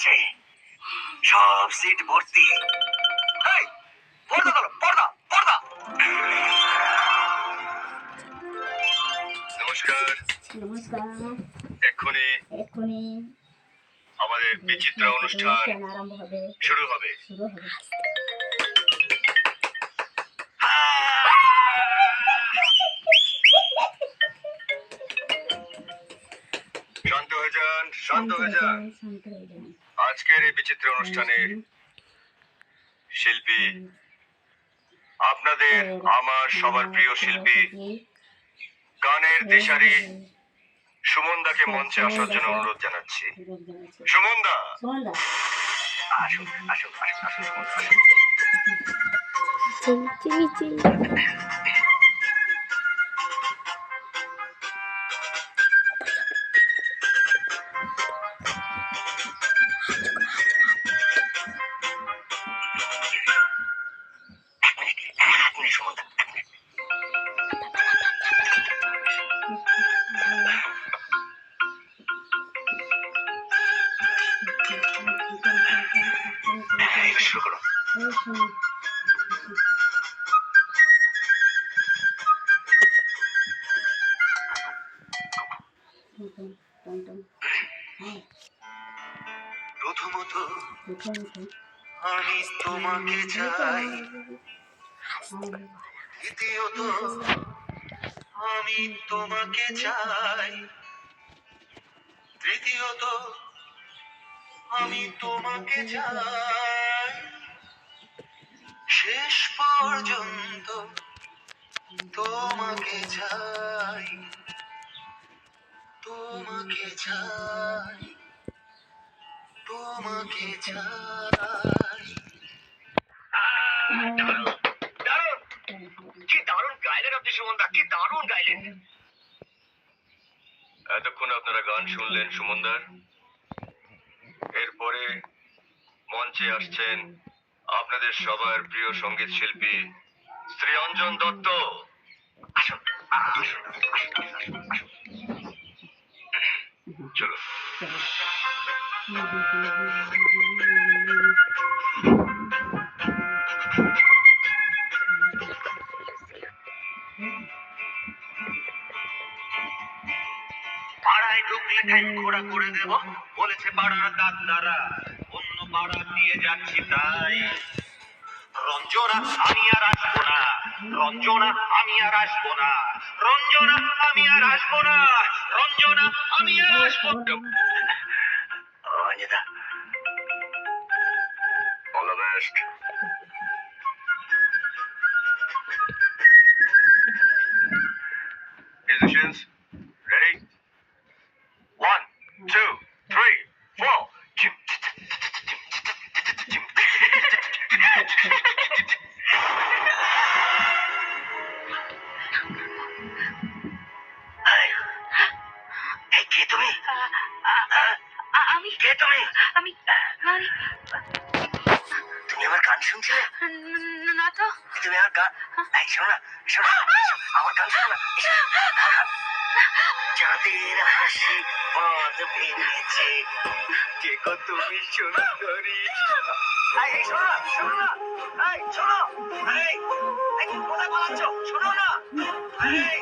আসছে, সব সিট ভর্তি। এই, পর্দা ধরো, পর্দা পর্দা। নমস্কার। নমস্কার। এক্ষুনি এক্ষুনি আমাদের বিচিত্র অনুষ্ঠান আরম্ভ হবে। শুরু হবে। শান্ত হয়ে যান, শান্ত হয়ে যান। আজকের এই বিচিত্র অনুষ্ঠানে শিল্পী, আপনাদের আমার সবার প্রিয় শিল্পী, গানের দিশারি সুমনদাকে মঞ্চে আসার জন্য অনুরোধ জানাচ্ছি। সুমনদা, আসুন আসুন আসুন আসুন সুমনদা, আসুন। এক মিনিট সুমনদা, এক মিনিট। এবার শুরু করো। প্রথমত আমি তোমাকে চাই, দ্বিতীয়ত আমি তোমাকে চাই, তৃতীয়ত আমি তোমাকে চাই, শেষ পর্যন্ত তোমাকে চাই, তোমাকে চাই, তোমাকে চাই। দারুণ, দারুণ, কি দারুণ গাইলেন আপনি সুমনদা, কি দারুণ গাইলেন। এতক্ষণ আপনারা গান শুনলেন সুমনদার। এরপরে মঞ্চে আসছেন আপনাদের সবার প্রিয় সঙ্গীত শিল্পী শ্রী অঞ্জন দত্ত। আসুন আসুন আসুন আসুন, চলো। পাড়ায় ঢুকলে ঠ্যাং খোড়া করে দেব বলেছে পাড়ার দাদারা, অন্য পাড়া দিয়ে যাচ্ছি তাই। রঞ্জনা আমি আর আসবো না, রঞ্জনা আমি আর আসবো না, রঞ্জনা আমি আর আসবো না, রঞ্জনা আমি আর আসবো না। Anjita, all the best. Musicians, ready? 1, 2, 3, 4. কে তুমি? আমি কে তুমি? আমি আমি তুমি আমার গান শুনছিলে? না তো। তুমি আমার গান, এই শোনো না, শোনো, আমার গান শোনো না। চাঁদের হাসি পথ ভেঙেছে, কে গো তুমি সুন্দরী। এই শোনো না, শোনো না, এই শোনো, এই কোথায় পালাচ্ছ? শোনো না, এই